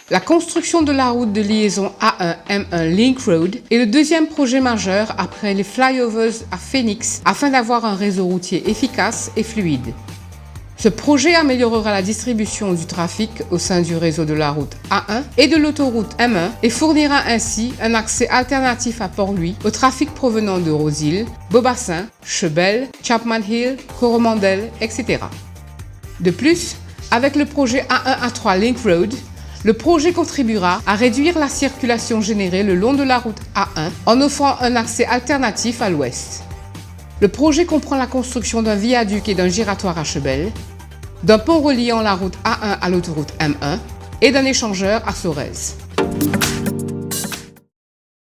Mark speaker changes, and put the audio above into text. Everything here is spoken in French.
Speaker 1: La construction de la route de liaison A1-M1 Link Road est le deuxième projet majeur après les flyovers à Phoenix afin d'avoir un réseau routier efficace et fluide. Ce projet améliorera la distribution du trafic au sein du réseau de la route A1 et de l'autoroute M1 et fournira ainsi un accès alternatif à Port-Louis au trafic provenant de Rose-Hill, Beaubassin, Chebel, Chapman Hill, Coromandel, etc. De plus, avec le projet A1-A3 Link Road, le projet contribuera à réduire la circulation générée le long de la route A1 en offrant un accès alternatif à l'ouest. Le projet comprend la construction d'un viaduc et d'un giratoire à Chebel, d'un pont reliant la route A1 à l'autoroute M1 et d'un échangeur à Sorèze.